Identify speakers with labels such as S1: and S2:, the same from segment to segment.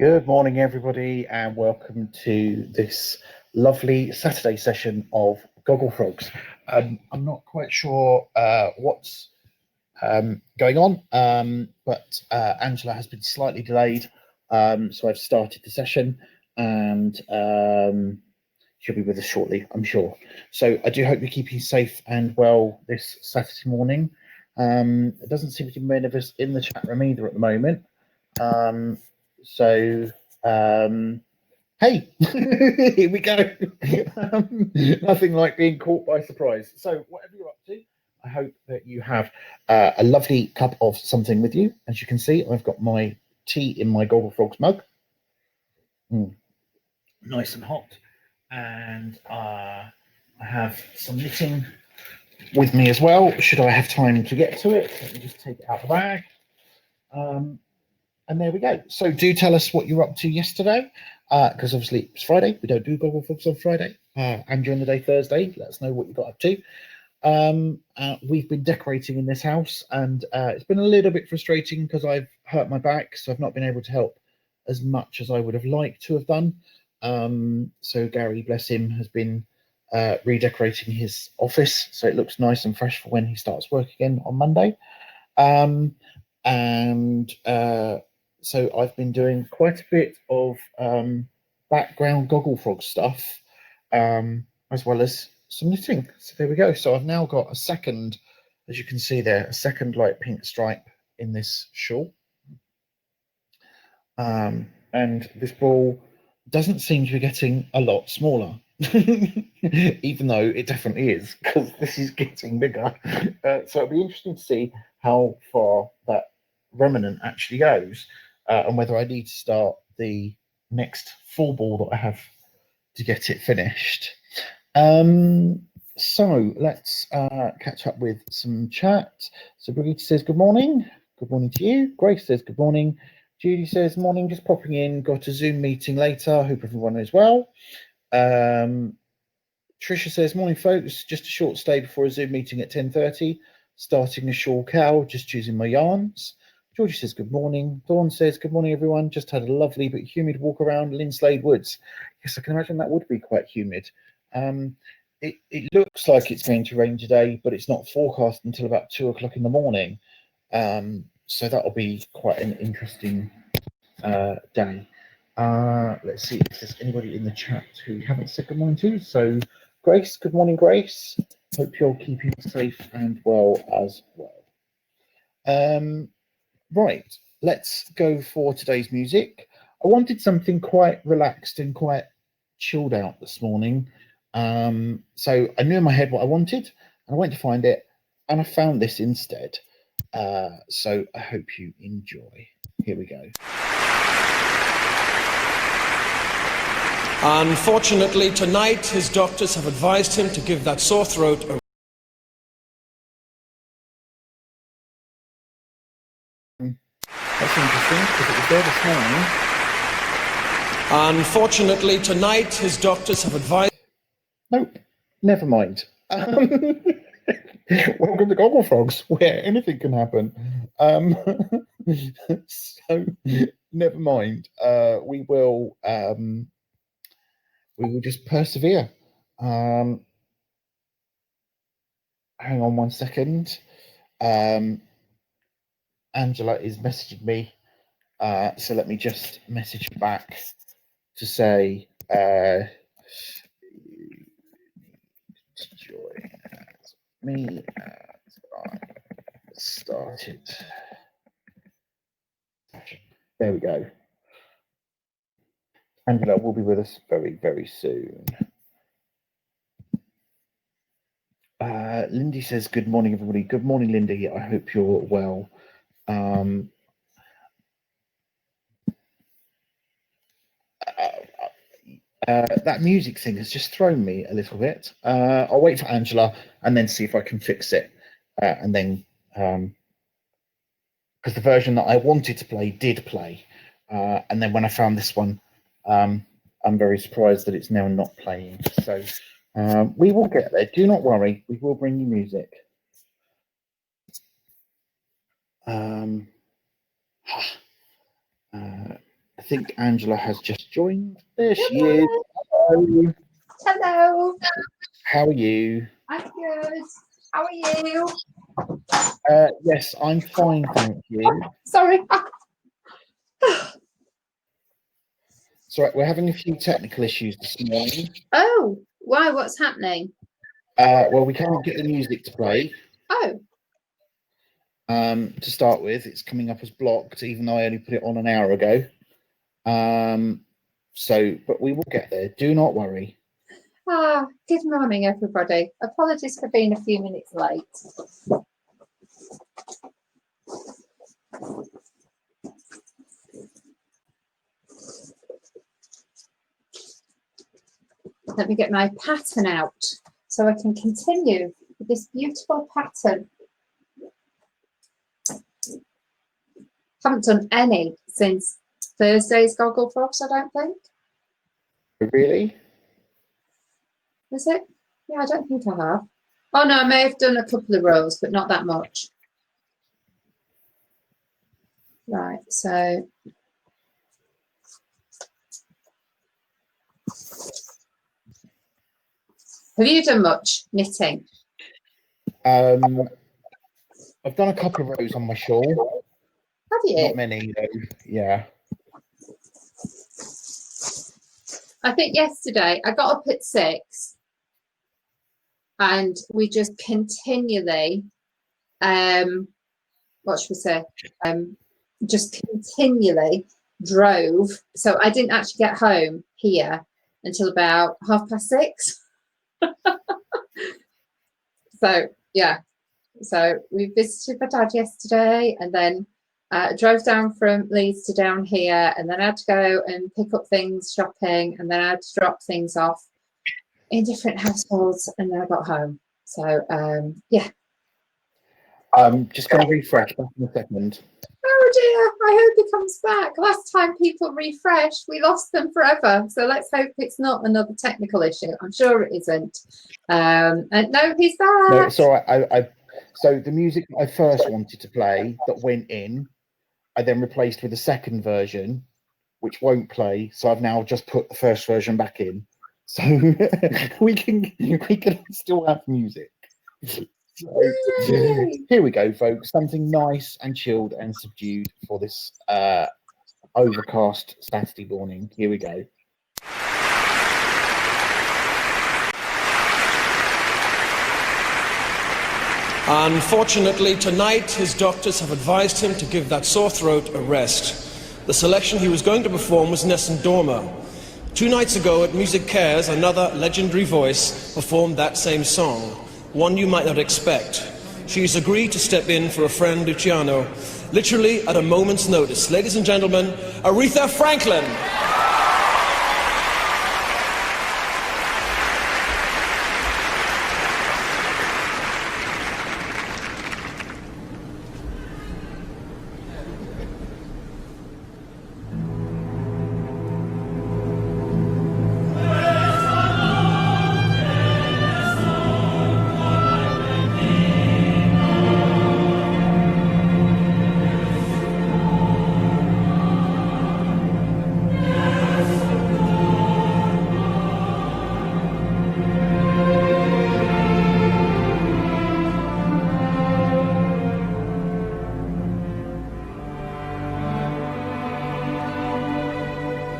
S1: Good morning, everybody, and welcome to this lovely Saturday session of Gogglefrogs. I'm not quite sure what's going on, but Angela has been slightly delayed, so I've started the session, and she'll be with us shortly, I'm sure. So I do hope you're keeping safe and well this Saturday morning. There doesn't seem to be many of us in the chat room either at the moment. Hey, here we go. Nothing like being caught by surprise. So whatever you're up to, I hope that you have a lovely cup of something with you. As you can see, I've got my tea in my Gogglefrogs mug. Nice and hot. And I have some knitting with me as well, should I have time to get to it. Let me just take it out of the bag. And there we go. So do tell us what you were up to yesterday, because obviously it's Friday. We don't do Gogglefrogs on Friday. And during the day Thursday, let us know what you got up to. We've been decorating in this house, and it's been a little bit frustrating because I've hurt my back, so I've not been able to help as much as I would have liked to have done. So Gary, bless him, has been redecorating his office so it looks nice and fresh for when he starts work again on Monday. So I've been doing quite a bit of background Gogglefrog stuff, as well as some knitting. So there we go. So I've now got a second, as you can see there, a second light pink stripe in this shawl. And this ball doesn't seem to be getting a lot smaller, even though it definitely is, because this is getting bigger. So it'll be interesting to see how far that remnant actually goes, and whether I need to start the next full ball that I have to get it finished. So let's catch up with some chat. So Brigitte says good morning. Good morning to you. Grace says good morning. Judy says morning, just popping in. Got a Zoom meeting later. Hope everyone is well. Tricia says morning, folks. Just a short stay before a Zoom meeting at 10:30. Starting a shawl cowl. Just choosing my yarns. Georgie says good morning. Dawn says good morning, everyone. Just had a lovely but humid walk around Linslade Woods. Yes, I can imagine that would be quite humid. It looks like it's going to rain today, but it's not forecast until about 2 o'clock in the morning. So that'll be quite an interesting day. Let's see if there's anybody in the chat who we haven't said good morning to. So Grace, good morning, Grace. Hope you're keeping safe and well as well. Right, let's go for today's music. I wanted something quite relaxed and quite chilled out this morning. So I knew in my head what I wanted, and I went to find it, and I found this instead. So I hope you enjoy. Here we go.
S2: Unfortunately, tonight his doctors have advised him to give that sore throat a
S1: That's interesting because it was there this morning.
S2: Unfortunately, tonight his doctors have advised.
S1: Nope, never mind. Welcome to Gogglefrogs, where anything can happen. So never mind. We will just persevere. Hang on one second. Angela is messaging me, so let me just message back to say join me as I started. There we go. Angela will be with us very, very soon. Lindy says, good morning, everybody. Good morning, Lindy. I hope you're well. That music thing has just thrown me a little bit. I'll wait for Angela and then see if I can fix it. And then, because the version that I wanted to play did play. And then when I found this one, I'm very surprised that it's now not playing. So we will get there. Do not worry. We will bring you music. I think Angela has just joined. There she is. Hello.
S3: Hello.
S1: How are you?
S3: I'm good. How are you?
S1: Yes, I'm fine, thank you.
S3: Sorry.
S1: So we're having a few technical issues this morning.
S3: Oh, why? What's happening?
S1: Well, we can't get the music to play.
S3: Oh.
S1: To start with, it's coming up as blocked, even though I only put it on an hour ago. But we will get there. Do not worry.
S3: Good morning, everybody. Apologies for being a few minutes late. Let me get my pattern out so I can continue with this beautiful pattern. Haven't done any since Thursday's Gogglefrogs, I don't think.
S1: Really?
S3: Is it? Yeah, I don't think I have. Oh no, I may have done a couple of rows, but not that much. Right, so have you done much knitting?
S1: I've done a couple of rows on my shawl.
S3: Have you?
S1: Not many, though. Yeah.
S3: I think yesterday I got up at 6 and we just continually, what should we say? Just continually drove. So I didn't actually get home here until about 6:30. So yeah, so we visited my dad yesterday and then drove down from Leeds to down here, and then I had to go and pick up things shopping, and then I had to drop things off in different households, and then I got home. So yeah.
S1: Just going to refresh back in a second.
S3: Oh dear, I hope he comes back. Last time people refreshed, we lost them forever. So let's hope it's not another technical issue. I'm sure it isn't. And no, he's back.
S1: No, it's all right. So the music I first wanted to play that went in, I then replaced with a second version, which won't play. So I've now just put the first version back in, so we can still have music. So, here we go, folks. Something nice and chilled and subdued for this overcast Saturday morning. Here we go.
S2: Unfortunately, tonight his doctors have advised him to give that sore throat a rest. The selection he was going to perform was Nessun Dorma. 2 nights ago at Music Cares, another legendary voice performed that same song, one you might not expect. She's agreed to step in for a friend, Luciano, literally at a moment's notice. Ladies and gentlemen, Aretha Franklin.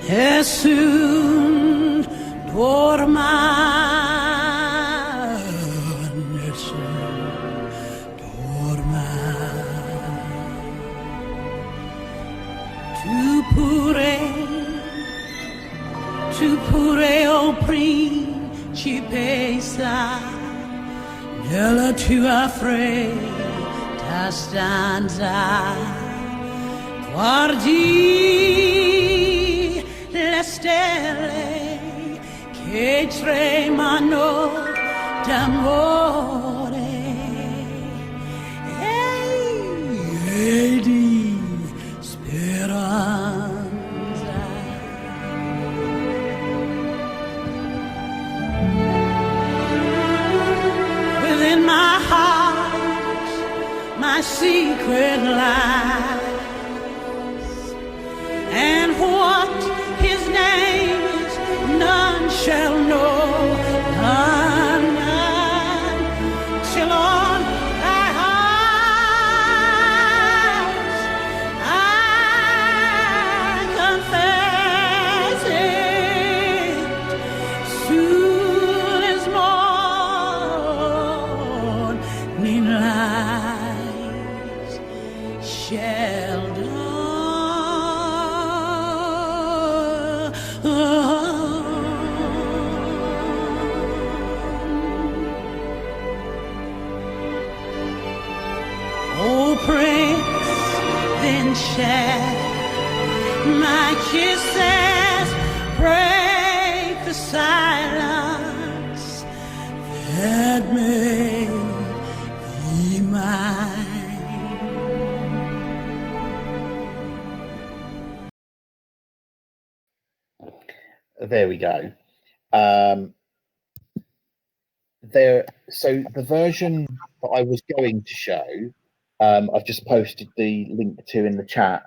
S4: Nessun dorma, nessun dorma. Tu pure, o principessa, nella tua fredda stanza, guardi le stelle che tremano d'amore e di speranza. Within my heart, my secret lies, and what held Oh, Prince, then share my kisses, break the silence that made thee mine.
S1: There we go. So the version that I was going to show, I've just posted the link to in the chat,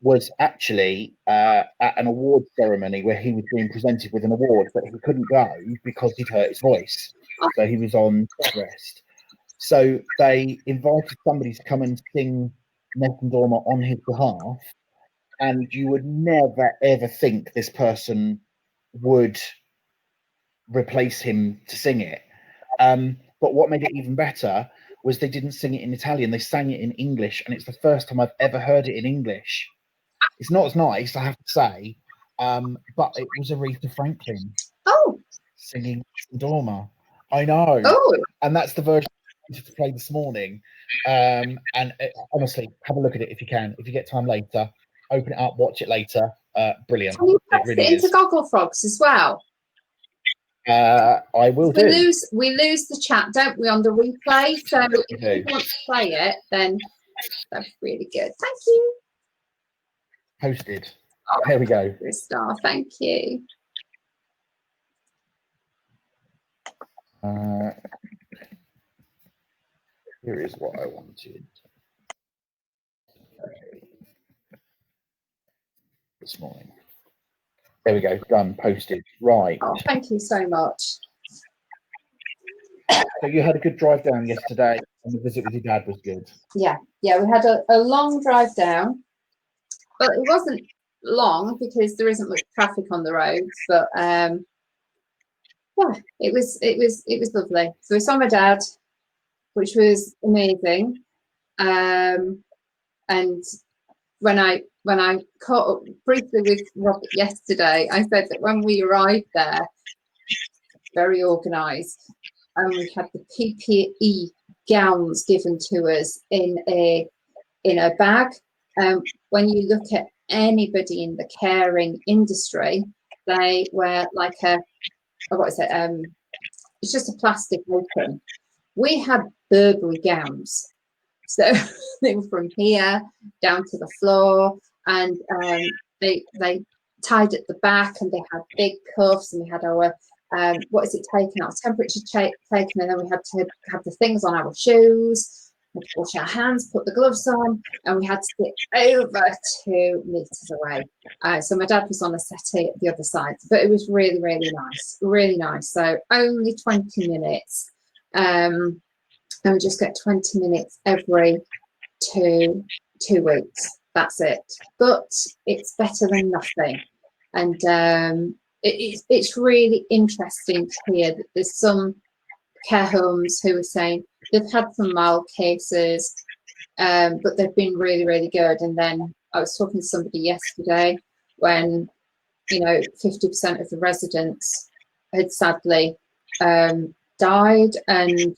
S1: was actually at an award ceremony where he was being presented with an award, but he couldn't go because he'd hurt his voice. So he was on bed rest. So they invited somebody to come and sing Nessun Dorma on his behalf, and you would never ever think this person would replace him to sing it. But what made it even better was they didn't sing it in Italian, they sang it in English, and it's the first time I've ever heard it in English. It's not as nice, I have to say, but it was Aretha Franklin singing Dorma. I know. And that's the version I wanted to play this morning. Honestly, have a look at it if you can. If you get time later, open it up, watch it later. Brilliant.
S3: Can you press
S1: really
S3: it into Gogglefrogs as well?
S1: I will do.
S3: We lose the chat, don't we, on the replay? So if you want to play it, then that's really good. Thank you.
S1: Posted. There we go.
S3: You're a star. Thank you.
S1: Here is what I wanted this morning. There we go. Done. Posted. Right.
S3: Oh, thank you so much.
S1: So you had a good drive down yesterday, and the visit with your dad was good.
S3: Yeah, we had a long drive down, but it wasn't long because there isn't much traffic on the roads. But yeah, it was lovely. So we saw my dad, which was amazing. And when I caught up briefly with Robert yesterday, I said that when we arrived there, very organised, and we had the PPE gowns given to us in a bag. When you look at anybody in the caring industry, they wear like it's just a plastic apron. We had Burberry gowns, so they were from here down to the floor, and they tied at the back, and they had big cuffs, and we had our taken our temperature taken, and then we had to have the things on our shoes, we had to wash our hands, put the gloves on, and we had to sit over 2 meters away. So my dad was on a settee at the other side, but it was really, really nice. So only 20 minutes, and we just get 20 minutes every two weeks. That's it. But it's better than nothing, and it's really interesting to hear that there's some care homes who are saying they've had some mild cases, but they've been really, really good. And then I was talking to somebody yesterday when 50% of the residents had sadly died, and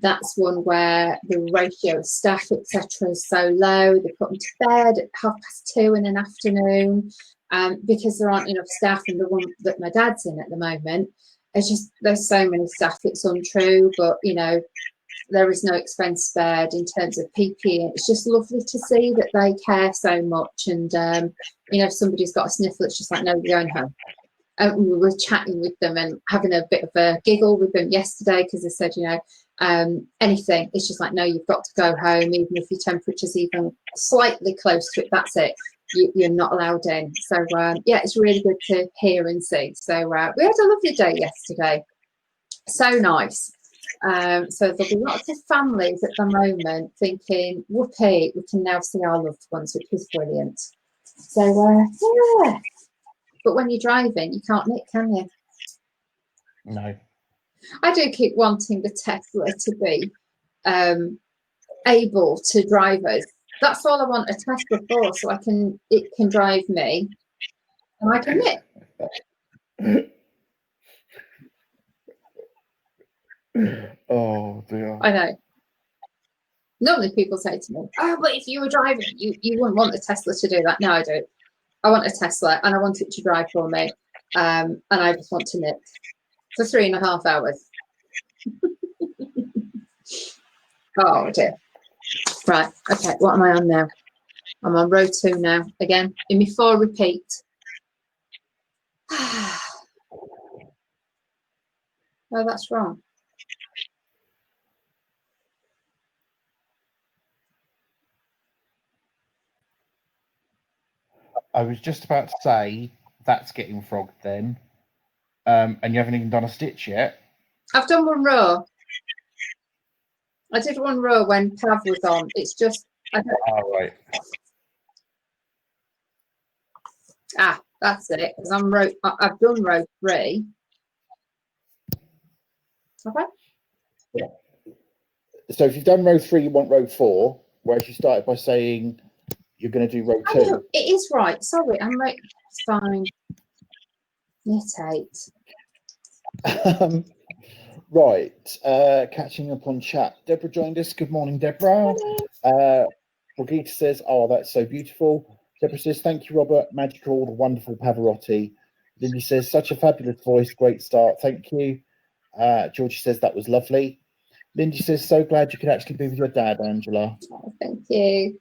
S3: that's one where the ratio of staff, etc., is so low. They put them to bed at 2:30 in an afternoon, because there aren't enough staff. And the one that my dad's in at the moment, there's so many staff, it's untrue, but there is no expense spared in terms of PPE. It's just lovely to see that they care so much. And if somebody's got a sniffle, it's just like, no, you're going home. And we were chatting with them and having a bit of a giggle with them yesterday, because they said, anything, it's just like, no, you've got to go home, even if your temperature's even slightly close to it, that's it, you're not allowed in. So yeah, it's really good to hear and see. So we had a lovely day yesterday, so nice. So there'll be lots of families at the moment thinking, whoopee, we can now see our loved ones, which is brilliant. So yeah, but when you're driving, you can't nick, can you? No. I do keep wanting the Tesla to be able to drive us. That's all I want a Tesla for, so it can drive me and I can knit.
S1: Oh dear.
S3: I know. Normally people say to me, oh, but if you were driving, you wouldn't want the Tesla to do that. No, I don't. I want a Tesla and I want it to drive for me. And I just want to knit for 3.5 hours. Oh dear. Right, okay, what am I on now? I'm on row 2 now. Again, in my 4 repeat. Oh, that's wrong.
S1: I was just about to say that's getting frogged then. And you haven't even done a stitch yet.
S3: I've done 1 row. I did 1 row when Pav was on. It's just
S1: Right.
S3: That's it. Because I've done row 3. Okay.
S1: Yeah. So if you've done row 3, you want row 4, whereas you started by saying you're going to do row 2.
S3: No, it is right. Sorry, I'm right. It's fine. Knit 8.
S1: Right. Catching up on chat. Deborah joined us. Good morning, Deborah. Brigitte says, oh, that's so beautiful. Deborah says, thank you, Robert. Magical, the wonderful Pavarotti. Lindy says, such a fabulous voice. Great start. Thank you. Georgie says, that was lovely. Lindy says, so glad you could actually be with your dad, Angela.
S3: Oh, thank you.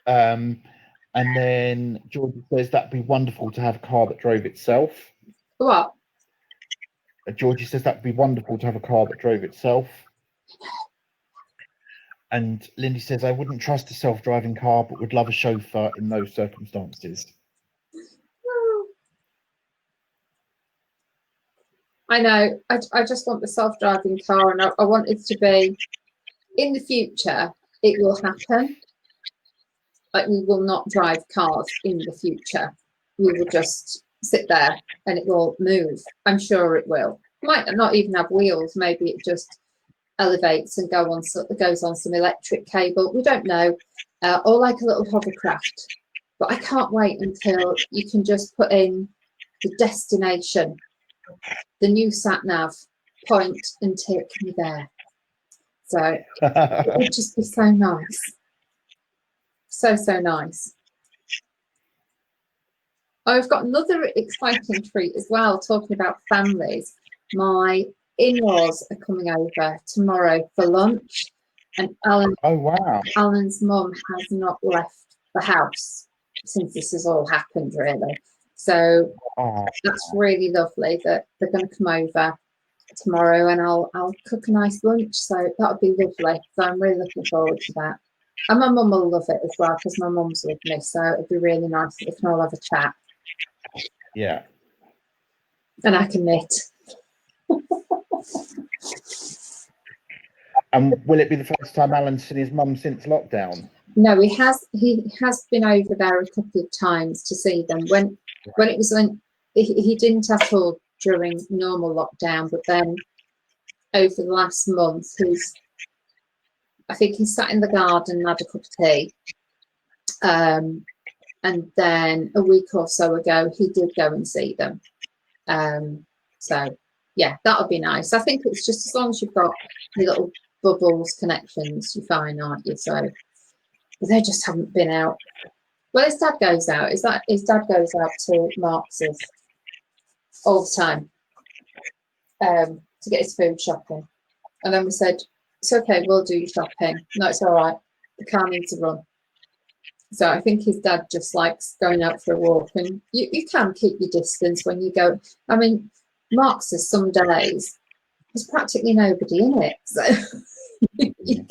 S1: And then Georgie says, that'd be wonderful to have a car that drove itself.
S3: What?
S1: Georgie says, that'd be wonderful to have a car that drove itself. And Lindy says, I wouldn't trust a self-driving car, but would love a chauffeur in those circumstances.
S3: I know. I just want the self-driving car, and I want it to be in the future. It will happen. Like, we will not drive cars in the future. We will just sit there and it will move. I'm sure it will. Might not even have wheels. Maybe it just elevates and goes on some electric cable. We don't know. Or like a little hovercraft. But I can't wait until you can just put in the destination, the new sat nav, point and take me there. So it would just be so nice. So nice. Oh, I've got another exciting treat as well, talking about families. My in-laws are coming over tomorrow for lunch, and Alan.
S1: Oh, wow.
S3: Alan's mum has not left the house since this has all happened, really. So that's really lovely that they're going to come over tomorrow, and I'll cook a nice lunch. So that'll be lovely. So I'm really looking forward to that. And my mum will love it as well, because my mum's with me. So it'd be really nice if we can all have a chat.
S1: Yeah.
S3: And I can knit.
S1: And will it be the first time Alan's seen his mum since lockdown?
S3: No, he has been over there a couple of times to see them. When he didn't at all during normal lockdown, but then over the last month, I think he sat in the garden and had a cup of tea. And then a week or so ago, he did go and see them. So yeah, that'll be nice. I think it's just as long as you've got your little bubbles connections, you're fine, aren't you? So they just haven't been out. Well, his dad goes out. His dad goes out to Marx's all the time to get his food shopping. And then we said, it's okay, we'll do your shopping. No, it's all right. The car needs a run. So I think his dad just likes going out for a walk, and you can keep your distance when you go. I mean, Marx's some days there's practically nobody in it, so you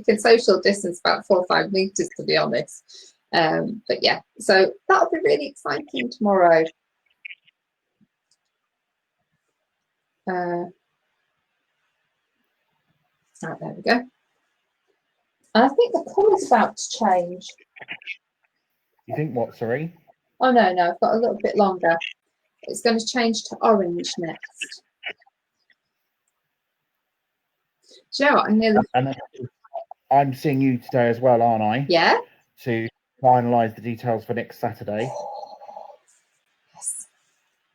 S3: can social distance about 4 or 5 meters, to be honest. But yeah, so that'll be really exciting tomorrow. Right, there we go. I think the colour's about to change.
S1: You think what, sorry?
S3: Oh, no, I've got a little bit longer. It's going to change to orange next. Do you know what?
S1: I'm seeing you today as well, aren't I?
S3: Yeah.
S1: To finalise the details for next Saturday.
S3: Yes.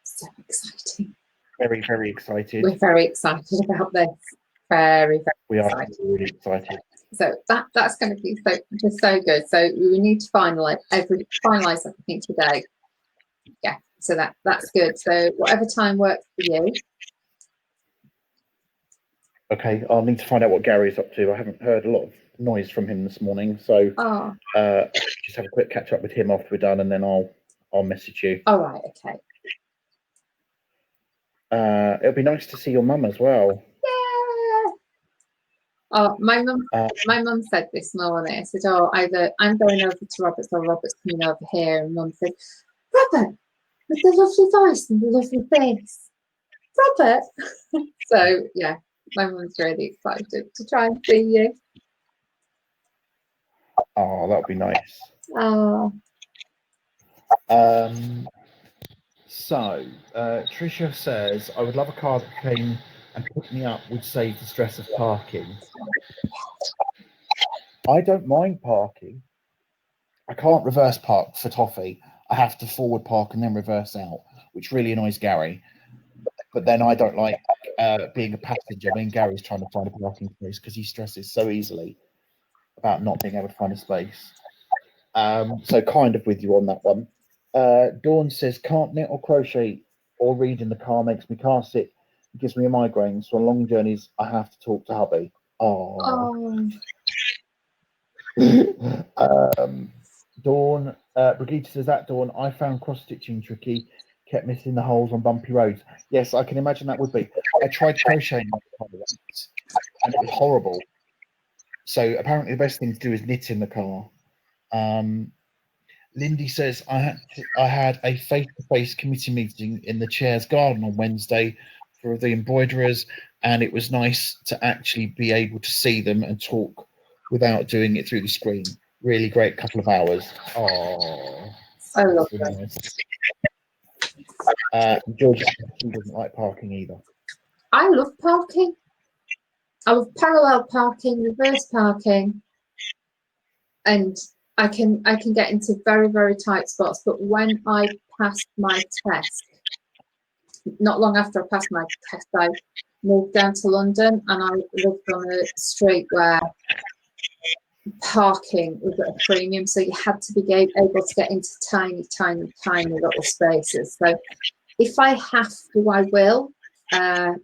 S3: So exciting.
S1: Very, very excited.
S3: We're very excited about this. Very, very
S1: We are
S3: excited.
S1: really excited.
S3: So that's going to be so good. So we need to finalise everything today. Yeah. So that's good. So whatever time works for you.
S1: Okay, I'll need to find out what Gary's up to. I haven't heard a lot of noise from him this morning, so just have a quick catch up with him after we're done, and then I'll message you.
S3: All right. Okay.
S1: It'll be nice to see your mum as well.
S3: Yeah. Oh, my mum said this morning. I said, "Oh, either I'm going over to Robert's or Robert's coming over here." And Mum said, "Robert, with the lovely voice and the lovely face, Robert." So yeah, my mum's really excited to try and see you.
S1: Oh, that'll be nice.
S3: Oh.
S1: So Tricia says, I would love a car that came and picked me up, would save the stress of parking. I don't mind parking. I can't reverse park for Toffee. I have to forward park and then reverse out, which really annoys Gary. But then I don't like being a passenger. I mean, Gary's trying to find a parking space because he stresses so easily about not being able to find a space. So kind of with you on that one. Dawn says, can't knit or crochet or read in the car, makes me car sick. It gives me a migraine. So on long journeys, I have to talk to hubby. Oh. Dawn, Brigitte says that, Dawn, I found cross-stitching tricky, kept missing the holes on bumpy roads. Yes, I can imagine that would be. I tried crocheting once, and it was horrible. So apparently the best thing to do is knit in the car. Lindy says, I had a face-to-face committee meeting in the chair's garden on Wednesday for the embroiderers, and it was nice to actually be able to see them and talk without doing it through the screen. Really great couple of hours. Oh,
S3: I love
S1: really
S3: that.
S1: nice. Georgia, she doesn't like parking either.
S3: I love parking. I love parallel parking, reverse parking, and I can get into very, very tight spots. But when I passed my test, not long after I passed my test, I moved down to London, and I lived on a street where parking was at a premium, so you had to be able to get into tiny little spaces. So if I have to, I will, but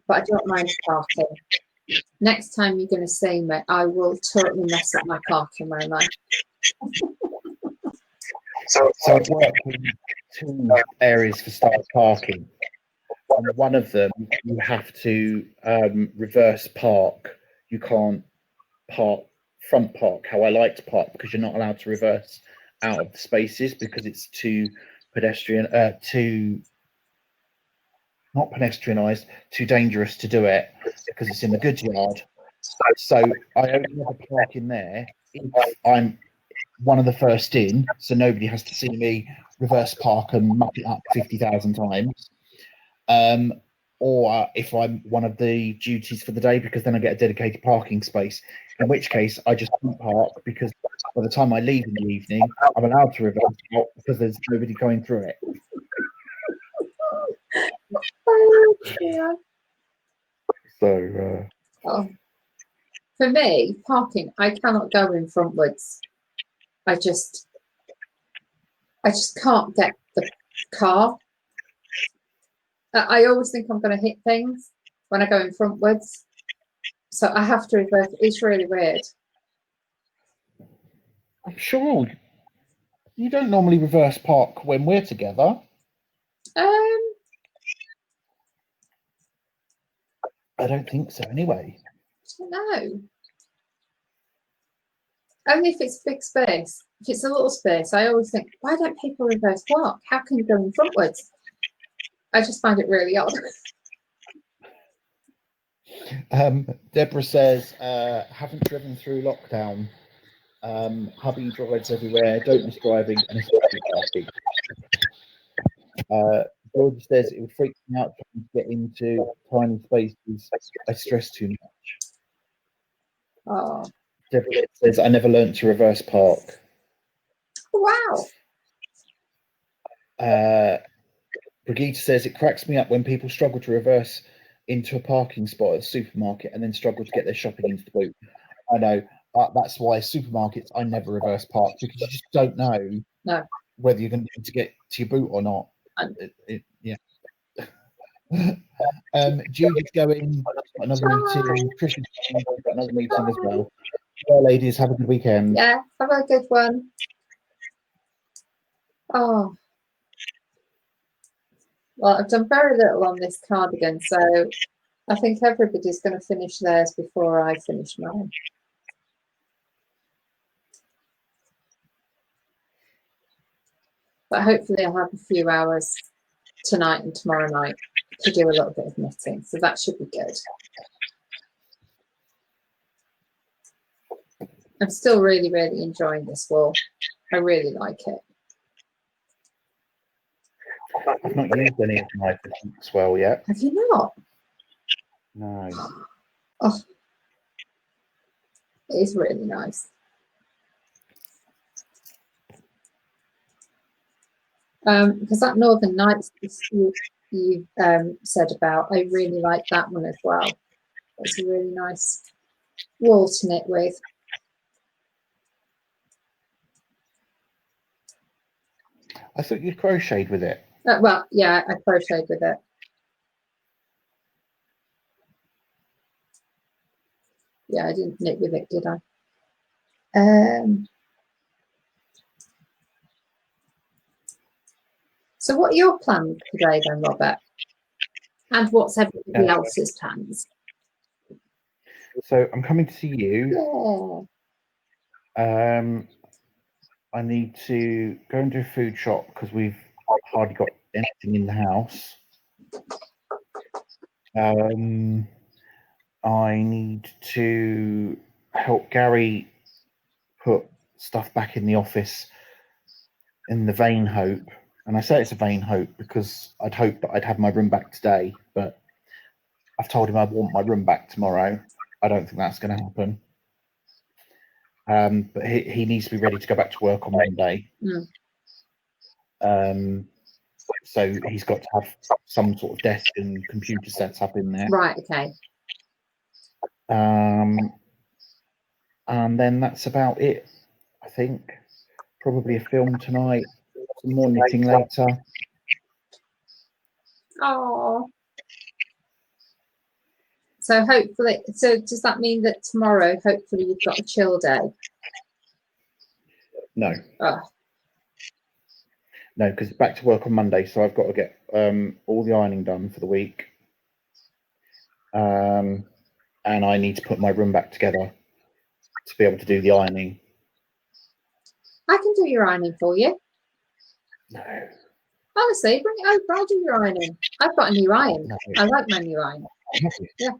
S3: I don't mind parking. Next time you're going to see me, I will totally mess up my parking, won't I?
S1: So I've worked in 2 areas for staff parking. And one of them, you have to reverse park. You can't park front park how I like to park, because you're not allowed to reverse out of the spaces because it's too pedestrian, not pedestrianised, too dangerous to do it because it's in the goods yard. So I only have a park in there if I'm one of the first in, so nobody has to see me reverse park and muck it up 50,000 times. Or if I'm one of the duties for the day, because then I get a dedicated parking space, in which case I just can't park, because by the time I leave in the evening, I'm allowed to reverse out because there's nobody going through it.
S3: Oh, yeah.
S1: So,
S3: for me, parking, I cannot go in frontwards. I just can't get the car. I always think I'm going to hit things when I go in frontwards, so I have to reverse. It's really weird.
S1: I'm sure you don't normally reverse park when we're together. I don't think so, anyway.
S3: I don't know. Only if it's a big space. If it's a little space, I always think, why don't people reverse park? How can you go in frontwards? I just find it really odd.
S1: Deborah says, haven't driven through lockdown. Hubby drives everywhere, don't miss driving, and especially parking. George says it would freak me out trying to get into tiny spaces. I stress too much.
S3: Oh.
S1: Deborah says, I never learnt to reverse park.
S3: Wow.
S1: Brigitte says, it cracks me up when people struggle to reverse into a parking spot at a supermarket and then struggle to get their shopping into the boot. I know. That's why supermarkets, I never reverse park, because you just don't know whether you're going to get to your boot or not. Yeah. Judy's going, another meeting. Christian's going, got another meeting as well. Well, ladies, have a good weekend.
S3: Yeah, have a good one. Oh. Well, I've done very little on this cardigan, so I think everybody's going to finish theirs before I finish mine. But hopefully I'll have a few hours tonight and tomorrow night to do a little bit of knitting, so that should be good. I'm still really, really enjoying this wool. I really like it.
S1: I've not used any of my as well yet.
S3: Have you not?
S1: No.
S3: Oh, it is really nice. Because that Northern Nights you said about, I really like that one as well. It's a really nice wool to knit with.
S1: I thought you crocheted with it.
S3: Well, yeah, I crocheted with it. Yeah, I didn't knit with it, did I? So what are your plans today then, Robert? And what's everybody else's plans?
S1: So I'm coming to see you.
S3: Yeah.
S1: I need to go and do a food shop because we've hardly got anything in the house. I need to help Gary put stuff back in the office in the vain hope. And I say it's a vain hope because I'd hoped that I'd have my room back today, but I've told him I want my room back tomorrow. I don't think that's going to happen. But he needs to be ready to go back to work on Monday. So he's got to have some sort of desk and computer set up in there.
S3: Right, okay.
S1: And then that's about it, I think. Probably a film tonight, some more knitting later.
S3: Oh. So hopefully, so does that mean that tomorrow, hopefully you've got a chill day?
S1: No.
S3: Oh.
S1: No, because it's back to work on Monday, so I've got to get all the ironing done for the week. And I need to put my room back together to be able to do the ironing.
S3: I can do your ironing for you.
S1: No.
S3: Honestly, bring it over. I'll do your ironing. I've got a new iron.
S1: No.
S3: I like my new iron. Yeah.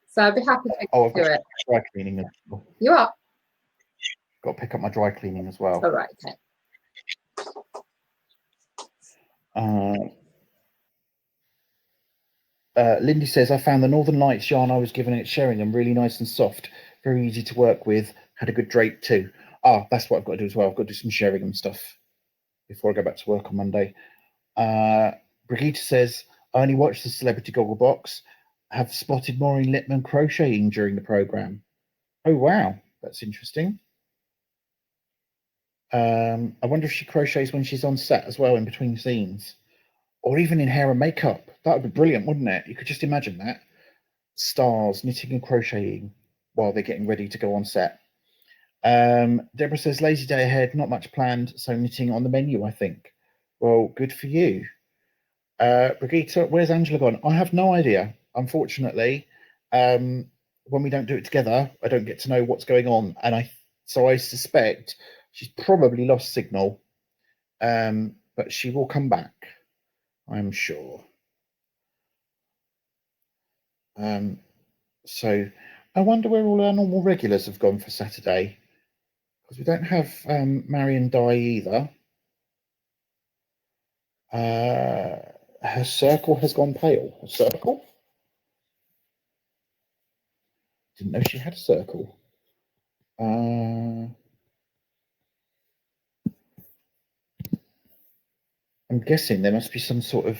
S3: So I'd be happy to
S1: I've
S3: do
S1: got
S3: it.
S1: Dry cleaning as well.
S3: You are?
S1: Got to pick up my dry cleaning as well.
S3: All right, okay.
S1: Lindy says, I found the Northern Lights yarn I was given at Sheringham really nice and soft, very easy to work with, had a good drape too. That's what I've got to do as well. I've got to do some Sheringham stuff before I go back to work on Monday. Brigitte says, I only watched the Celebrity Gogglebox, have spotted Maureen Littman crocheting during the programme. Oh, wow, that's interesting. I wonder if she crochets when she's on set as well, in between scenes. Or even in hair and makeup. That would be brilliant, wouldn't it? You could just imagine that. Stars knitting and crocheting while they're getting ready to go on set. Deborah says, lazy day ahead, not much planned, so knitting on the menu, I think. Well, good for you. Brigitte, where's Angela gone? I have no idea, unfortunately. When we don't do it together, I don't get to know what's going on. So I suspect she's probably lost signal. But she will come back, I'm sure. So I wonder where all our normal regulars have gone for Saturday, because we don't have Marion Dye either. Her circle has gone pale. Her circle? Didn't know she had a circle. I'm guessing there must be some sort of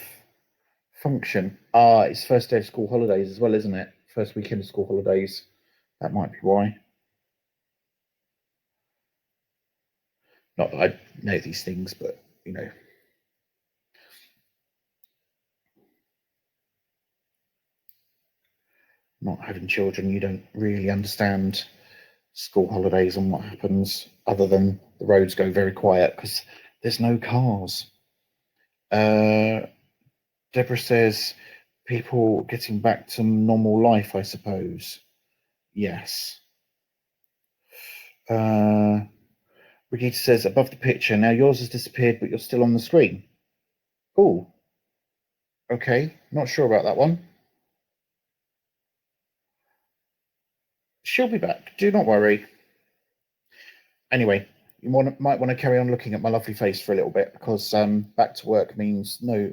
S1: function. It's first day of school holidays as well, isn't it? First weekend of school holidays. That might be why. Not that I know these things, but you know. Not having children, you don't really understand school holidays and what happens, other than the roads go very quiet because there's no cars. Deborah says, people getting back to normal life, I suppose. Yes. Brigitte says, above the picture, now yours has disappeared, but you're still on the screen. Oh, okay, not sure about that one. She'll be back, do not worry. Anyway, you might want to carry on looking at my lovely face for a little bit, because back to work means no,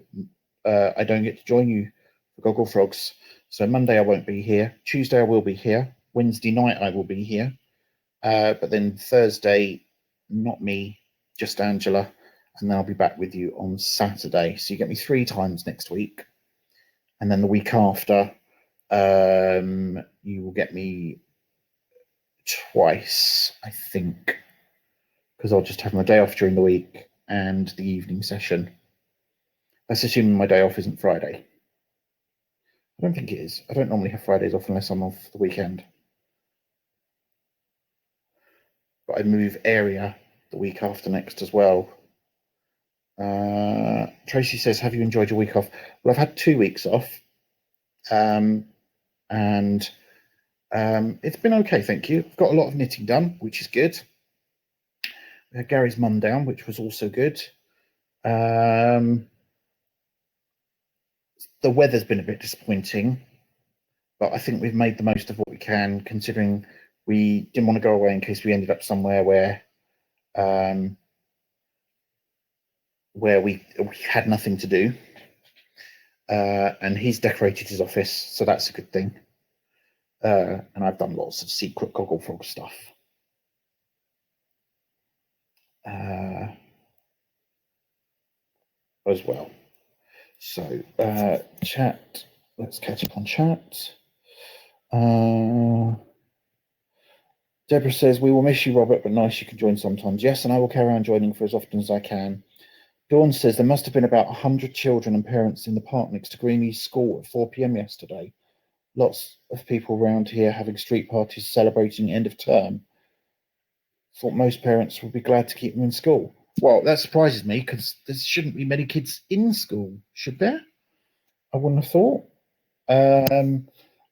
S1: I don't get to join you for Gogglefrogs. So Monday I won't be here. Tuesday I will be here. Wednesday night I will be here. But then Thursday, not me, just Angela. And then I'll be back with you on Saturday. So you get me 3 times next week. And then the week after, you will get me twice, I think. Because I'll just have my day off during the week and the evening session. That's assuming my day off isn't Friday. I don't think it is. I don't normally have Fridays off unless I'm off the weekend. But I move area the week after next as well. Tracy says, have you enjoyed your week off? Well, I've had 2 weeks off. And it's been okay, thank you. I've got a lot of knitting done, which is good. We had Gary's mum down, which was also good. The weather's been a bit disappointing, but I think we've made the most of what we can, considering we didn't want to go away in case we ended up somewhere where we had nothing to do. And he's decorated his office, so that's a good thing. And I've done lots of secret Gogglefrog stuff. As well. So chat, let's catch up on chat. Deborah says, we will miss you, Robert, but nice you can join sometimes. Yes, and I will carry on joining for as often as I can. Dawn says, there must have been about 100 children and parents in the park next to Greenleaf School at 4 p.m. yesterday. Lots of people around here having street parties celebrating end of term. Thought most parents would be glad to keep them in school. Well, that surprises me, because there shouldn't be many kids in school, should there? I wouldn't have thought.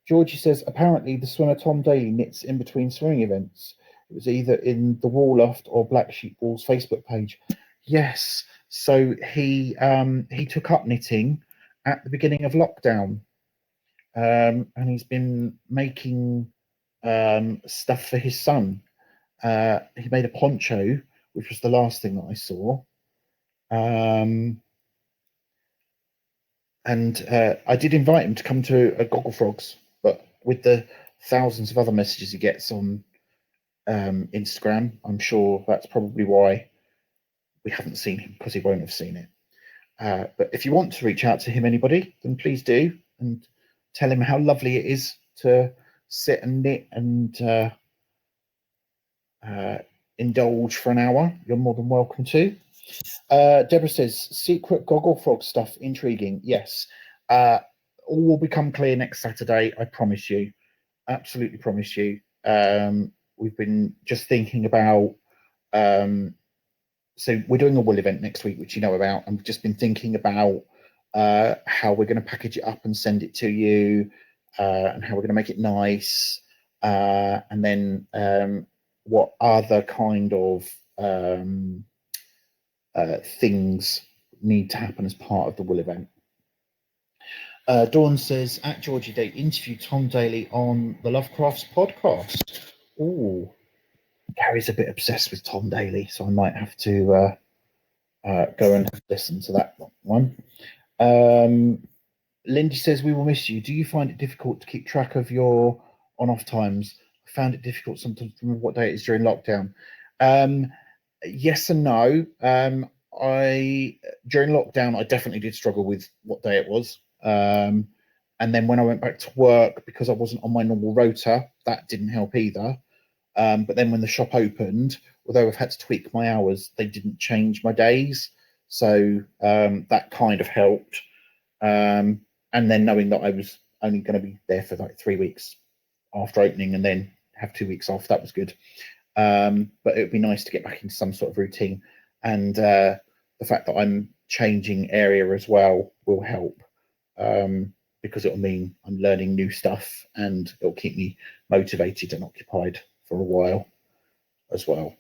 S1: Georgie says, apparently the swimmer Tom Daly knits in between swimming events. It was either in the Wall Loft or Black Sheep Ball's Facebook page. Yes, so he took up knitting at the beginning of lockdown, and he's been making stuff for his son. He made a poncho, which was the last thing that I saw. And I did invite him to come to a Gogglefrogs, but with the thousands of other messages he gets on Instagram, I'm sure that's probably why we haven't seen him, because he won't have seen it. But if you want to reach out to him, anybody, then please do, and tell him how lovely it is to sit and knit and indulge for an hour. You're more than welcome to. Deborah says, secret Gogglefrog stuff intriguing. Yes, all will become clear next Saturday, I promise you. Absolutely promise you. We've been just thinking about so we're doing a wool event next week, which you know about, and we've just been thinking about how we're going to package it up and send it to you, and how we're going to make it nice, and then what other kind of things need to happen as part of the wool event. Dawn says, at Georgie Day, interview Tom Daly on the Lovecrafts podcast. Oh, Gary's a bit obsessed with Tom Daly, so I might have to go and listen to that one. Lindy says, we will miss you. Do you find it difficult to keep track of your on off times. I found it difficult sometimes to remember what day it is during lockdown. Yes and no. I during lockdown I definitely did struggle with what day it was. And then when I went back to work, because I wasn't on my normal rota, that didn't help either. But then when the shop opened, although I've had to tweak my hours, they didn't change my days. So that kind of helped. And then knowing that I was only going to be there for like 3 weeks after opening and then have 2 weeks off, that was good. But it would be nice to get back into some sort of routine. And the fact that I'm changing area as well will help. Because it'll mean I'm learning new stuff and it'll keep me motivated and occupied for a while as well.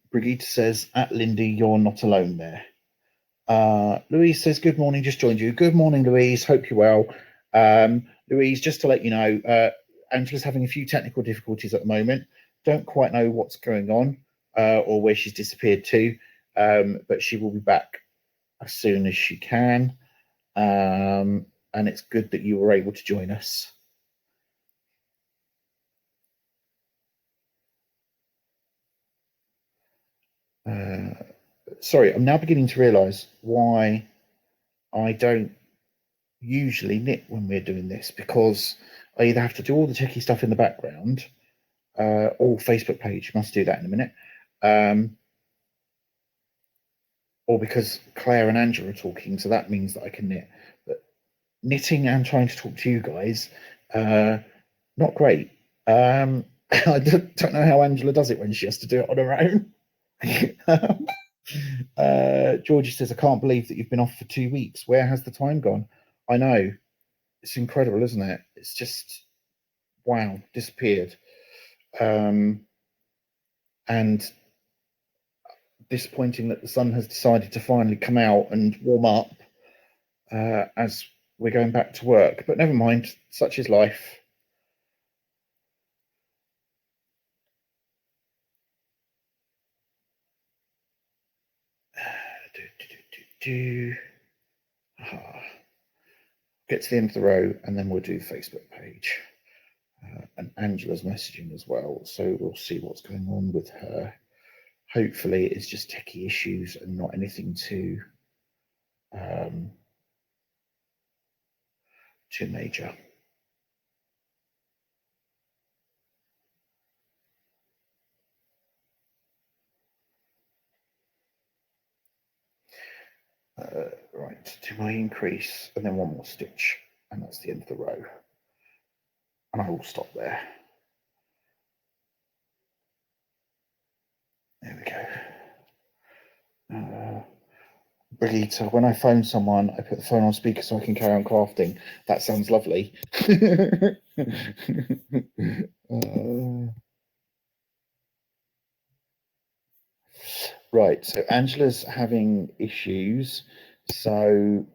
S1: Brigitte says, at Lindy, you're not alone there. Louise says, good morning, just joined you. Good morning, Louise, hope you're well. Louise, just to let you know, Angela's having a few technical difficulties at the moment. Don't quite know what's going on or where she's disappeared to, but she will be back as soon as she can. And it's good that you were able to join us. Sorry, I'm now beginning to realise why I don't usually knit when we're doing this, because I either have to do all the techie stuff in the background, or Facebook page, must do that in a minute, or because Claire and Angela are talking, so that means that I can knit. But knitting and trying to talk to you guys, not great. I don't know how Angela does it when she has to do it on her own. Georgie says, I can't believe that you've been off for 2 weeks. Where has the time gone? I know. It's incredible, isn't it? It's just, wow, disappeared. And disappointing that the sun has decided to finally come out and warm up as we're going back to work. But never mind, such is life. Get to the end of the row and then we'll do Facebook page. And Angela's messaging as well, so we'll see what's going on with her. Hopefully it's just techie issues and not anything too major. Right, do my increase and then one more stitch, and that's the end of the row. And I will stop there. There we go. Brigitte, when I phone someone, I put the phone on speaker so I can carry on crafting. That sounds lovely. Right, so Angela's having issues. So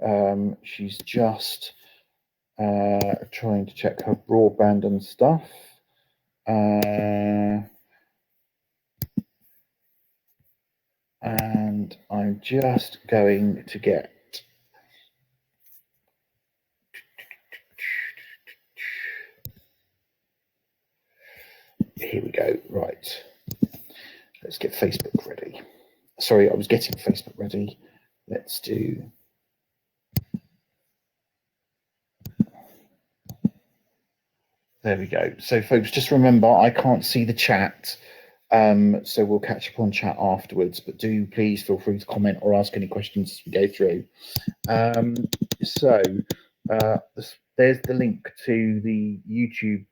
S1: she's just trying to check her broadband and stuff. And I'm just going to get here we go. Right, let's get Facebook ready. Sorry, I was getting Facebook ready. Let's do there we go. So folks, just remember I can't see the chat. So we'll catch up on chat afterwards, but do please feel free to comment or ask any questions as we go through. There's the link to the YouTube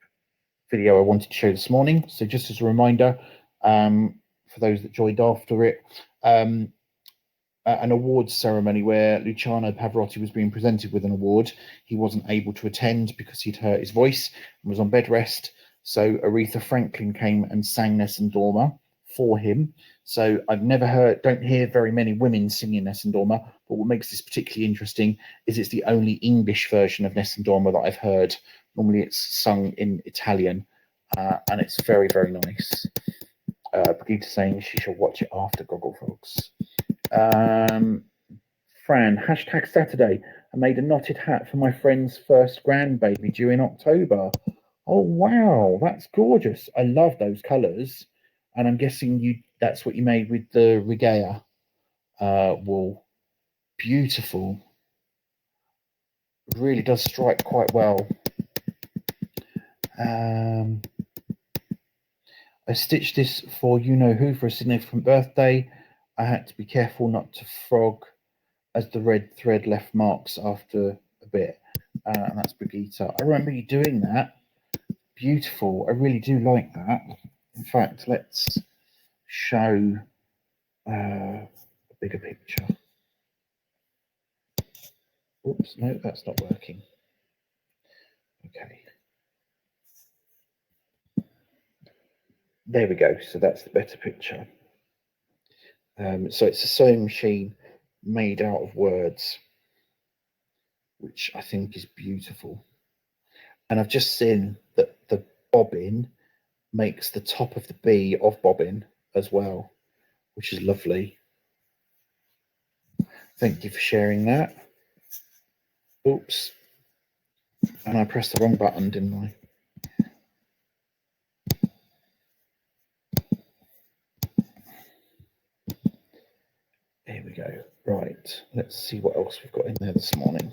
S1: video I wanted to show this morning. So just as a reminder, for those that joined after it, an awards ceremony where Luciano Pavarotti was being presented with an award. He wasn't able to attend because he'd hurt his voice and was on bed rest. So Aretha Franklin came and sang Nessun Dorma for him. So I've never don't hear very many women singing Nessun Dorma, but what makes this particularly interesting is it's the only English version of Nessun Dorma that I've heard. Normally it's sung in Italian, and it's very, very nice. Brigitte saying she shall watch it after Gogglefrogs. Fran, #Saturday. I made a knotted hat for my friend's first grandbaby due in October. Oh wow, that's gorgeous. I love those colours, and I'm guessing that's what you made with the regalia wool. Beautiful. Really does strike quite well. I stitched this for you know who for a significant birthday. I had to be careful not to frog as the red thread left marks after a bit. And that's Brigitte. I remember you doing that. Beautiful. I really do like that. In fact, let's show a bigger picture. Oops, no, that's not working. Okay. There we go. So that's the better picture. So it's a sewing machine made out of words, which I think is beautiful. And I've just seen that the bobbin makes the top of the B of bobbin as well, which is lovely. Thank you for sharing that. Oops. And I pressed the wrong button, didn't I? Here we go. Right, let's see what else we've got in there this morning.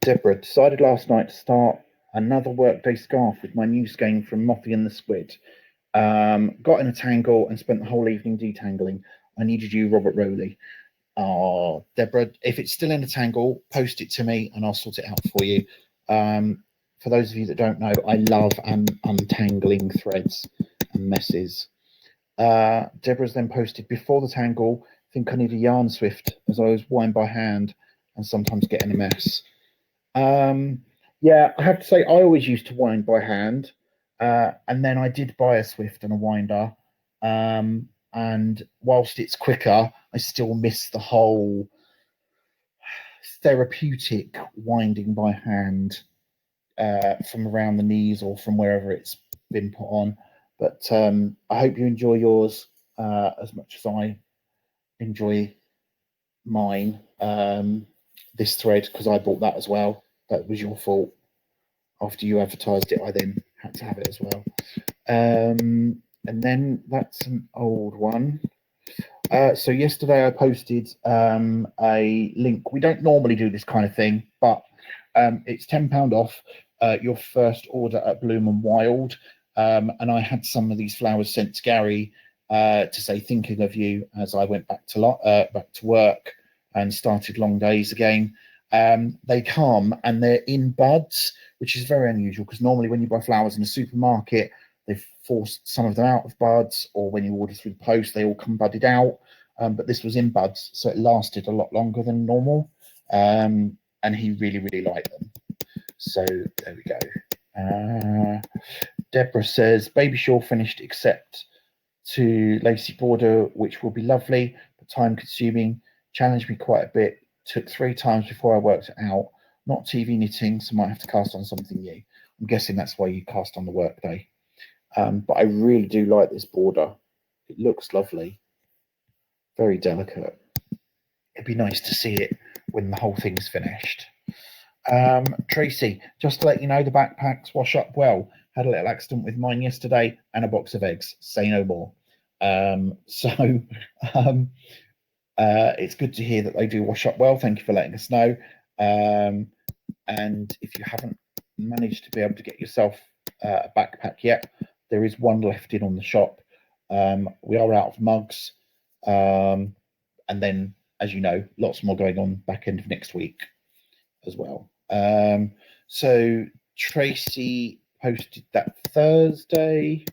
S1: Deborah decided last night to start another workday scarf with my new skein from Moffy and the Squid. Got in a tangle and spent the whole evening detangling. I needed you, Robert Rowley. Oh, Deborah, if it's still in a tangle, post it to me and I'll sort it out for you. For those of you that don't know, I love untangling threads and messes. Deborah's then posted, before the tangle, think I need a yarn swift as I was wind by hand and sometimes get in a mess. Yeah, I have to say, I always used to wind by hand, and then I did buy a swift and a winder. And whilst it's quicker, I still miss the whole therapeutic winding by hand from around the knees or from wherever it's been put on. But I hope you enjoy yours as much as I enjoy mine. This thread, because I bought that as well. That was your fault. After you advertised it, I then had to have it as well. And then that's an old one. So yesterday I posted a link. We don't normally do this kind of thing, but it's £10 off your first order at Bloom and Wild. And I had some of these flowers sent to Gary to say thinking of you as I went back to work and started long days again. They come and they're in buds, which is very unusual because normally when you buy flowers in a supermarket, they've forced some of them out of buds, or when you order through the post, they all come budded out. But this was in buds, so it lasted a lot longer than normal. And he really, really liked them. So there we go. Deborah says, baby shawl finished except to lacy border, which will be lovely, but time consuming. Challenged me quite a bit. Took 3 times before I worked it out. Not TV knitting, so might have to cast on something new. I'm guessing that's why you cast on the workday. But I really do like this border. It looks lovely. Very delicate. It'd be nice to see it when the whole thing's finished. Tracy, just to let you know, the backpacks wash up well. Had a little accident with mine yesterday and a box of eggs. Say no more. It's good to hear that they do wash up well. Thank you for letting us know. And if you haven't managed to be able to get yourself a backpack yet, there is one left in on the shop. We are out of mugs. And then, as you know, lots more going on back end of next week as well. So Tracy posted that Thursday.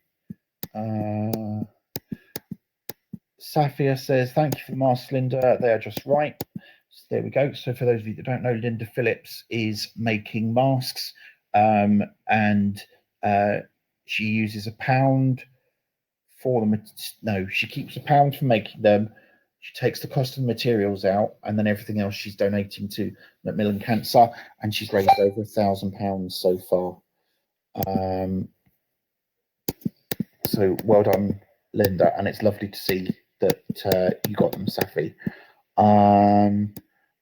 S1: Safia says, thank you for the masks, Linda. They are just right. So there we go. So for those of you that don't know, Linda Phillips is making masks, and she uses £1 for them. No, she keeps £1 for making them. She takes the cost of the materials out, and then everything else she's donating to Macmillan Cancer, and she's raised over £1,000 so far. So well done, Linda, and it's lovely to see that you got them, Safi. And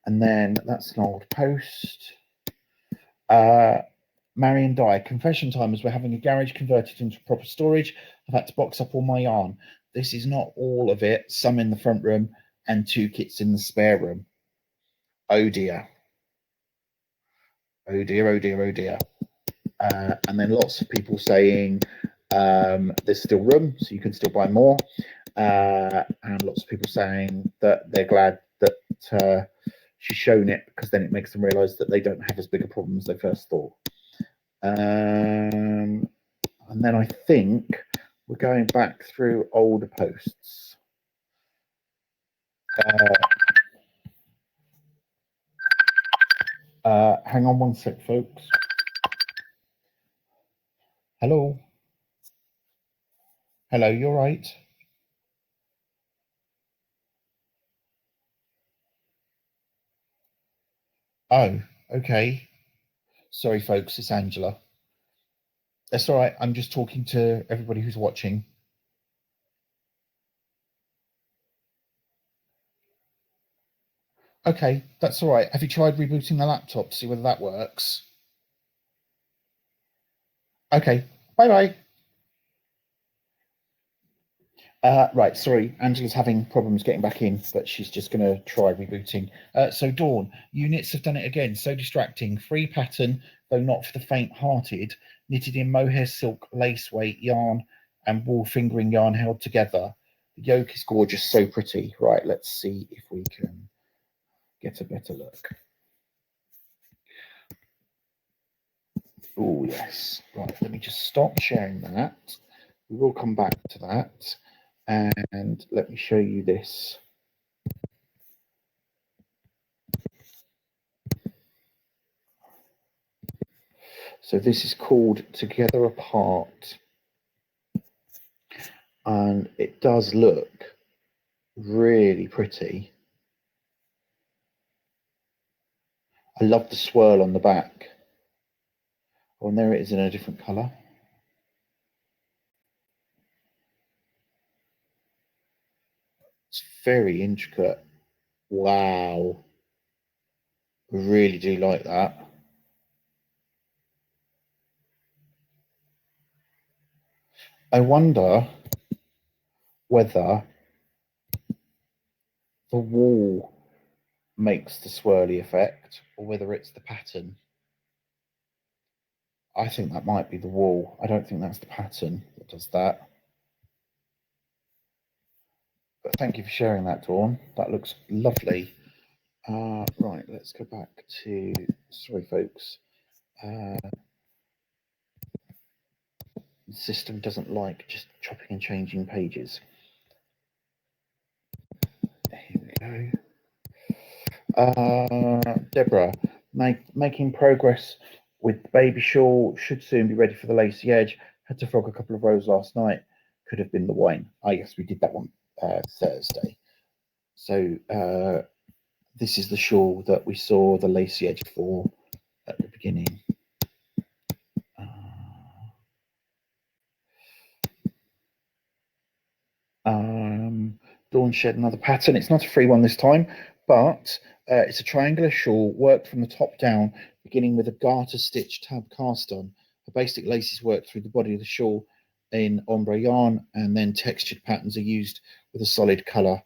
S1: then that's an old post. Marion Dye, confession time, as we're having a garage converted into proper storage. I've had to box up all my yarn. This is not all of it, some in the front room and 2 kits in the spare room. Oh dear. Oh dear, oh dear, oh dear. And then lots of people saying there's still room, so you can still buy more. And lots of people saying that they're glad that she's shown it, because then it makes them realise that they don't have as big a problem as they first thought. And then I think we're going back through older posts. Hang on one sec, folks. Hello. Hello, you're right. Oh, okay. Sorry, folks, it's Angela. That's all right. I'm just talking to everybody who's watching. Okay, that's all right. Have you tried rebooting the laptop to see whether that works? Okay, bye-bye. Right, sorry, Angela's having problems getting back in, but she's just going to try rebooting. So Dawn, units have done it again. So distracting. Free pattern, though not for the faint-hearted. Knitted in mohair silk, lace weight yarn, and wool fingering yarn held together. The yoke is gorgeous, so pretty. Right, let's see if we can get a better look. Oh, yes. Right, let me just stop sharing that. We will come back to that. And let me show you this. So this is called Together Apart. And it does look really pretty. I love the swirl on the back. Oh, and there it is in a different colour. It's very intricate. Wow. I really do like that. I wonder whether the wool makes the swirly effect or whether it's the pattern. I think that might be the wool. I don't think that's the pattern that does that. But thank you for sharing that, Dawn. That looks lovely. Right, let's go back to, sorry folks. The system doesn't like just chopping and changing pages. Here we go. Deborah, making progress with the baby shawl, should soon be ready for the lacy edge. Had to frog a couple of rows last night. Could have been the wine. I guess we did that one Thursday. So this is the shawl that we saw the lacy edge for at the beginning. Dawn shared another pattern. It's not a free one this time, but it's a triangular shawl worked from the top down, beginning with a garter stitch tab cast on. The basic laces worked through the body of the shawl in ombre yarn, and then textured patterns are used with a solid colour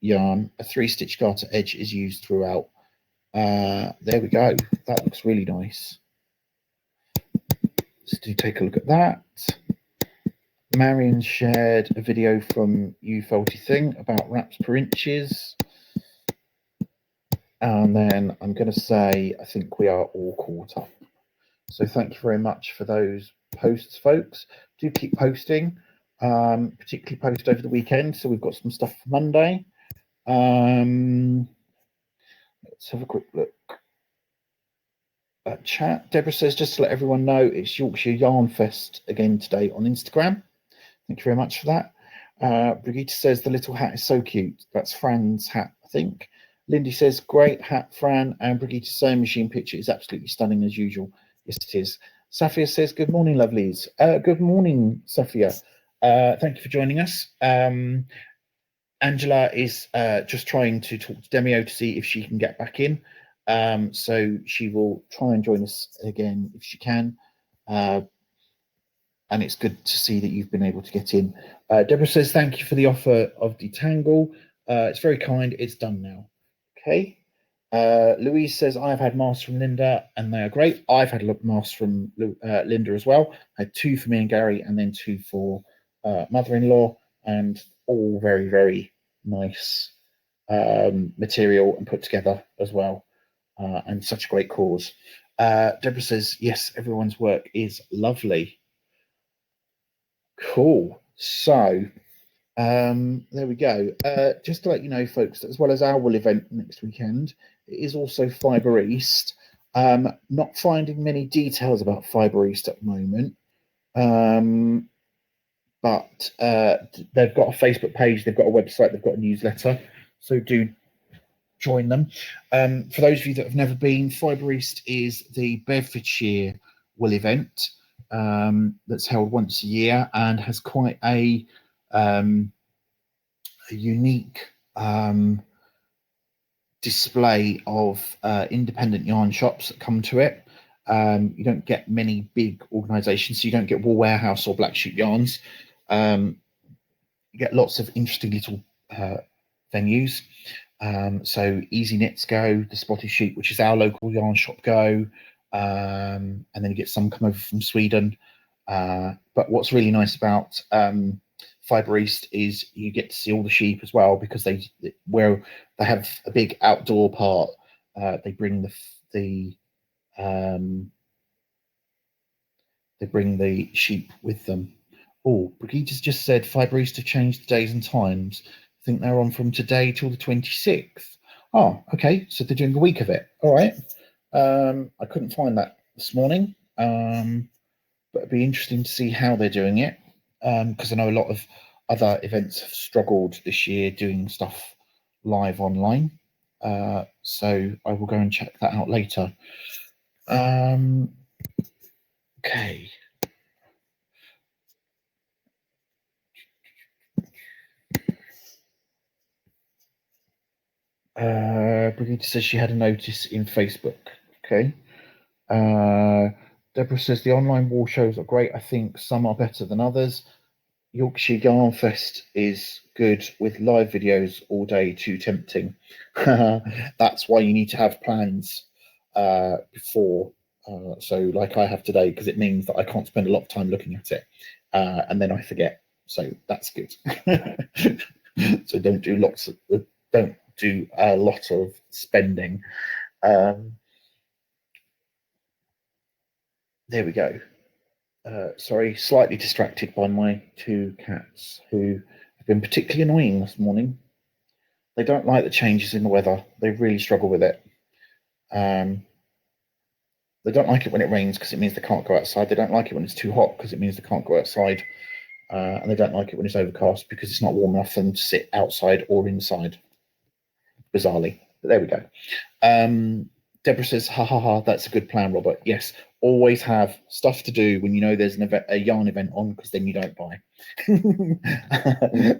S1: yarn. A 3-stitch garter edge is used throughout. There we go. That looks really nice. Let's take a look at that. Marion shared a video from You Felty Thing about wraps per inches. And then I'm going to say, I think we are all caught up. So thank you very much for those posts, folks. Do keep posting, particularly post over the weekend. So we've got some stuff for Monday. Let's have a quick look. Chat. Deborah says, just to let everyone know, it's Yorkshire Yarn Fest again today on Instagram. Thank you very much for that. Brigitte says, the little hat is so cute. That's Fran's hat, I think. Lindy says, great hat, Fran. And Brigitte's sewing machine picture is absolutely stunning as usual. Yes, it is. Safia says, good morning, lovelies. Good morning, Safia. Thank you for joining us. Angela is just trying to talk to Demio to see if she can get back in. So she will try and join us again if she can. And it's good to see that you've been able to get in. Deborah says, thank you for the offer of detangle. It's very kind. It's done now. Okay. Louise says, I've had masks from Linda and they are great. I've had masks from Linda as well. I had 2 for me and Gary and then 2 for mother-in-law, and all very, very nice material and put together as well. And such a great cause. Deborah says, yes, everyone's work is lovely. Cool. So there we go. Just to let you know, folks, that as well as our wool event next weekend, it is also Fibre East. Not finding many details about Fibre East at the moment, but they've got a Facebook page, they've got a website, they've got a newsletter, so do join them. For those of you that have never been, Fibre East is the Bedfordshire wool event. That's held once a year and has quite a unique display of independent yarn shops that come to it. You don't get many big organisations, so you don't get Wool Warehouse or Black Sheep Yarns. You get lots of interesting little venues. So Easy Knits go, the Spotted Sheep, which is our local yarn shop, go. And then you get some come over from Sweden. But what's really nice about Fibre East is you get to see all the sheep as well, because they have a big outdoor part. They bring the sheep with them. Oh, Brigitte's just said Fibre East have changed the days and times. I think they're on from today till the 26th. Oh, okay, so they're doing a week of it. All right. I couldn't find that this morning, but it'd be interesting to see how they're doing it, because I know a lot of other events have struggled this year doing stuff live online. So I will go and check that out later. Okay. Brigitte says she had a notice in Facebook. Okay. Deborah says the online wall shows are great. I think some are better than others. Yorkshire Yarn Fest is good with live videos all day, too tempting. That's why you need to have plans before. So like I have today, because it means that I can't spend a lot of time looking at it, and then I forget. So that's good. So don't do a lot of spending. There we go. Sorry, slightly distracted by my 2 cats who have been particularly annoying this morning. They don't like the changes in the weather. They really struggle with it. They don't like it when it rains because it means they can't go outside. They don't like it when it's too hot because it means they can't go outside. And they don't like it when it's overcast because it's not warm enough for them to sit outside or inside. Bizarrely. But there we go. Deborah says, ha ha ha, that's a good plan, Robert. Yes, always have stuff to do when you know there's a yarn event on, because then you don't buy.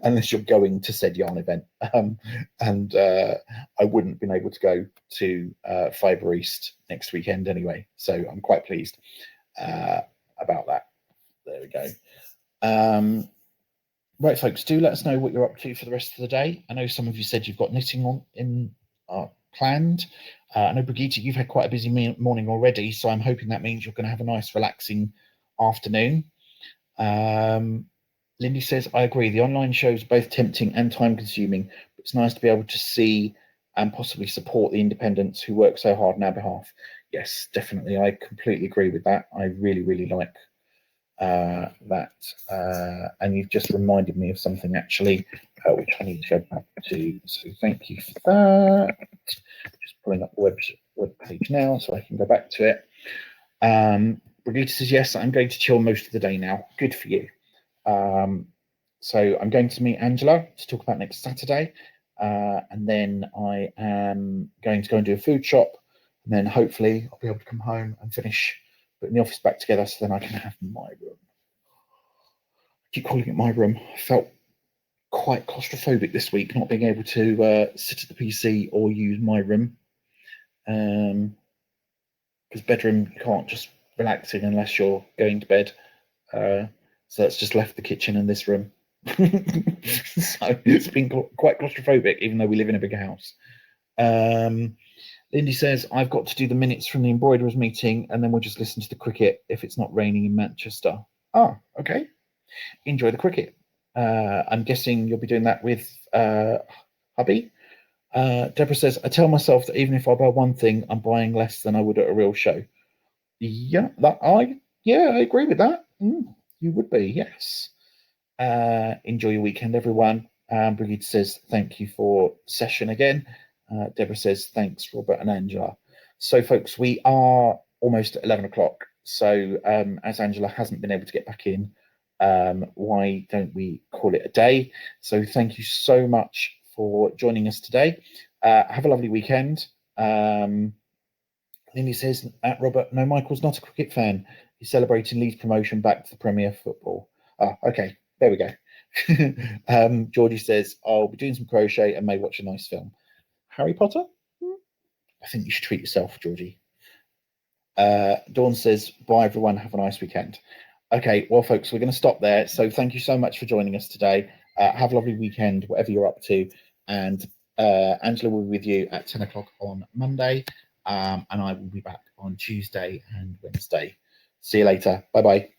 S1: Unless you're going to said yarn event. I wouldn't have been able to go to Fibre East next weekend anyway. So I'm quite pleased about that. There we go. Right, folks, do let us know what you're up to for the rest of the day. I know some of you said you've got knitting on planned. I know, Brigitte, you've had quite a busy morning already, so I'm hoping that means you're going to have a nice, relaxing afternoon. Lindy says, I agree. The online shows are both tempting and time-consuming, but it's nice to be able to see and possibly support the independents who work so hard on our behalf. Yes, definitely. I completely agree with that. I really, really like that. And you've just reminded me of something, actually, which I need to go back to. So thank you for that. Just pulling up the web page now so I can go back to it. Brigitte says, yes, I'm going to chill most of the day now. Good for you. So I'm going to meet Angela to talk about next Saturday. And then I am going to go and do a food shop. And then hopefully I'll be able to come home and finish putting the office back together so then I can have my room. I keep calling it my room. I felt quite claustrophobic this week, not being able to sit at the PC or use my room. because bedroom, you can't just relax in unless you're going to bed. So that's just left the kitchen and this room. So it's been quite claustrophobic, even though we live in a big house. Lindy says, I've got to do the minutes from the embroiderers meeting, and then we'll just listen to the cricket if it's not raining in Manchester. Oh, okay. Enjoy the cricket. I'm guessing you'll be doing that with hubby. Deborah says, I tell myself that even if I buy one thing, I'm buying less than I would at a real show. Yeah, I agree with that. You would be, yes. Enjoy your weekend, everyone. Brigitte says, thank you for the session again. Deborah says, thanks, Robert and Angela. So, folks, we are almost at 11 o'clock. So, as Angela hasn't been able to get back in, why don't we call it a day? So, thank you so much for joining us today. Have a lovely weekend. Lindy says, at Robert, no, Michael's not a cricket fan. He's celebrating Leeds promotion back to the Premier Football. Okay, there we go. Georgie says, I'll be doing some crochet and may watch a nice film. Harry Potter? I think you should treat yourself, Georgie. Dawn says, bye everyone, have a nice weekend. Okay, well, folks, we're going to stop there. So thank you so much for joining us today. Have a lovely weekend, whatever you're up to. And Angela will be with you at 10 o'clock on Monday. And I will be back on Tuesday and Wednesday. See you later. Bye-bye.